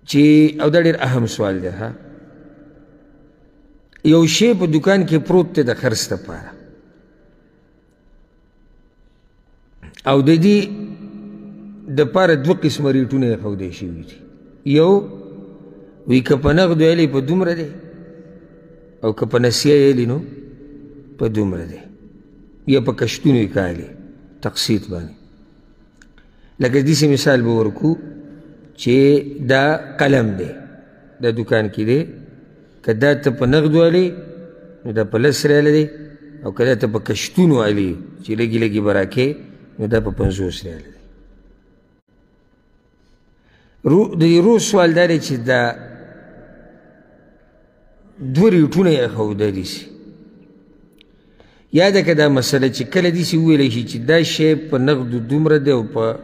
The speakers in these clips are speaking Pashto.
چې او دا ډېر اهم سوال دی ها یو شی په دکان کې پروت دی د خرڅ دپاره او د دې دپاره دوه قسمه ریټونه یې ښودی شوي دي یو وی که په نغدو یلی په دومره دی او که په نسیه یلی نو په دومره دی یا په کشتونو یې کالی تقسیط باندې لکه داسې مثال به ورکو چې دا قلم دی دا دکان کې دی که دا ته په نغدو والی نو دا په 10 ریاله دی او که دا ته په کشتونو والی چې لږې لږې به راکې نو دا په 50 ریاله دی د دې روز سوال دا دی چې دا دوه ریټونه یې ښوده داسې یا ده که دا مسله چې کله داسې وویلی شي چې دا شی په نغدو دومره دی او په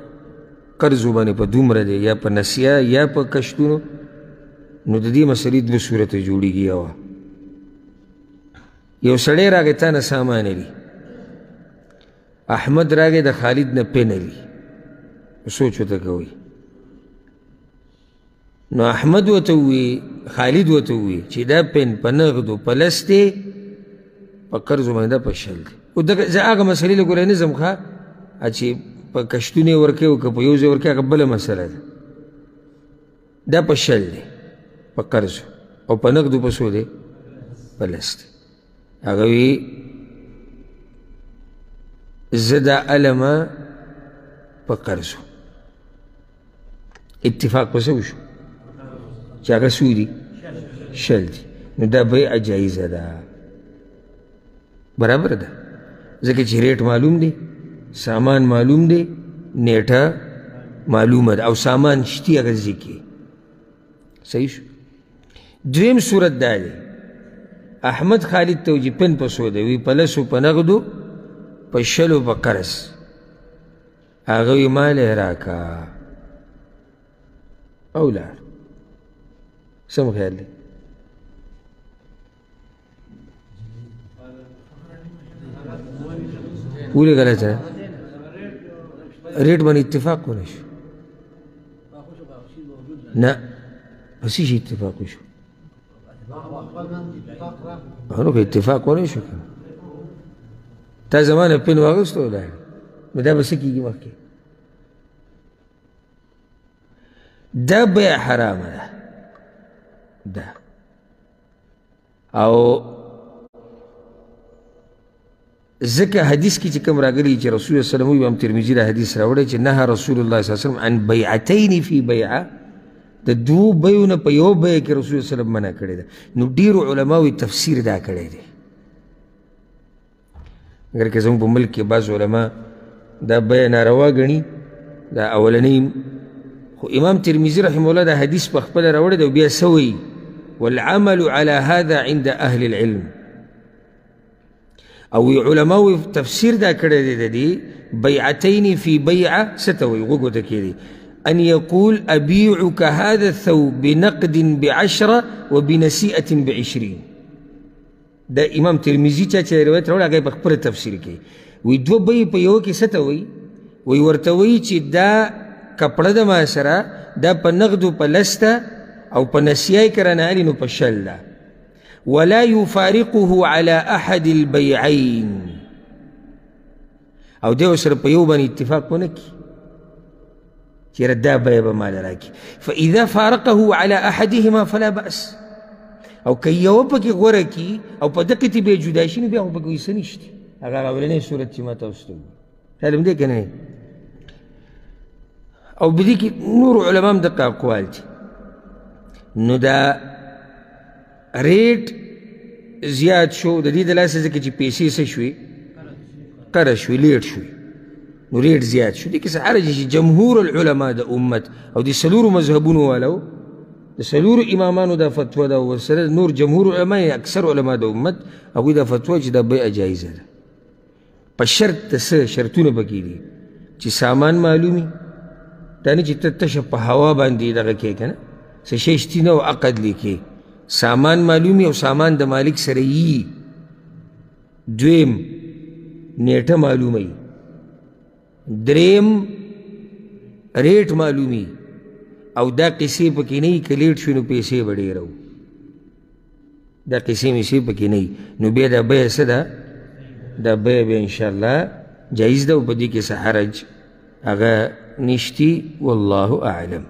قرضو باندې په دومره دی یا په نسیه یا په کشتونو نو د دې مسلې دوه صورته جوړېږي یوه یو سړی راغی تا نه سامان لي احمد راغی د خالد نه پن لي سوچ ورته کوئ نو احمد ورته ووي خالد ورته ووي چې دا پن په نغدو په 10 دی په قرضو باندې دا په 10 دی خو زه هغه مسلې له ګوره نظم ښه چې په کشتونې ورکوې او که په یو ځای ورکوې هغه بله مسله ده دا په 10 دی په قرضو او په نغدو په څو دی په 10 دی هغه وی زه دا علمه په قرضو اتفاق په څه وشو چې هغه څو دي 10 دي نو دا بیعه جایزه ده برابر ده ځکه چې ریټ معلوم دی سامان معلوم دی نیټه معلومه ده او سامان شتي هغه ځای کې صحیح شو دویم صورت دا دی احمد خالد ته وجي پن په څو دی وی په 10 په نغدو په 10 په قرض هغه وی مال یې راکه او لاړ سم خیال دی ولې غلط ہے ریٹ باندې اتفاق ونه شو نه په څه شي اتفاق وشو نو که اتفاق ونه شو کنه تا زمانه پن واغستو ولاړ نو دا به څه کېږي مخکې دا بیع حرامه ده ده او ځکه حدیث کې چې کوم راغلی چې رسول الله صلی الله علیه وسلم امام ترمذي دا حدیث راوړی چې نهى رسول الله صلی الله علیه وسلم عن بیعتین فی بیعه د دوو بیو نه په یو بیه کې رسول الله صلی الله علیه وسلم منع کړې ده نو ډېرو علماوو تفسیر دا کړی دی اگر که زموږ په ملک کې بعض علما دا بیه ناروا ګڼي دا اولنی خو امام ترمذي رحمه الله دا حدیث په خپله راوړی دی او بیا څه وایي والعمل على هذا عند اهل العلم او علماء تفسیر دا کړی دی د دې بیعتین فی بیعه څه ته وایي غوږ ورته کېدی ان یقول ابیعک هذا الثوب بنقد ب10 وبنسیئة ب20 دا امام ترمذي چا چې روایت راوړی هغه یې په خپله تفسیر کوي وایي دوه بیې په یوه کې څه ته وایي وایي ورته وایي چې دا کپړه د ما سره دا په نغدو په 10 ده او په نسیه یې که رانهالي نو په 10 ده ولا يفارقه على احد البيعين او دی ورسره په یو باندې اتفاق ونه کړي چېرې دا بیه به ماله راکړي فاذا فارقه على احدهما فلا باس او که یوه پکې غوره کړي او په دقې ته به یې جدا شي نو بیا خو پکې وایي څه نشته هغه اولنی صورت چې ما تاسو ته وویل معلوم دی که نه او بدې کې نور علما هم دقه اقوال دي نو دا ریټ زیات شو د دې د لاسه ځکه چې پیسې څه شوې قرض شوې لیټ شوې نو ریټ زیات شو دې کې څه حرج چې جمهور العلما د امت او د څلورو مذهبونو والو د څلورو امامانو دا فتوا ده او ورسره نور جمهور علما اکثر علما د امت هغوی دا فتوا چې دا بیعه جایزه ده په شرط د څه شرطونه پکې دي چې سامان معلومي دا نه چې ته تشه په هوا باندې دغه کې که نه څه شی شتي نه او عقد لیکې سامان معلومي او سامان د مالک سره یي دویم نیټه معلومي دریم ریټ معلومي او دا قصې پکې نه وي که لیټ شوي نو پیسې به ډېره وو دا قصې میسې پکې نه وي نو بیا دا بیه څه ده دا بیه بیا انشاءالله جایز ده او په دې کې څه حرج هغه نشتي والله اعلم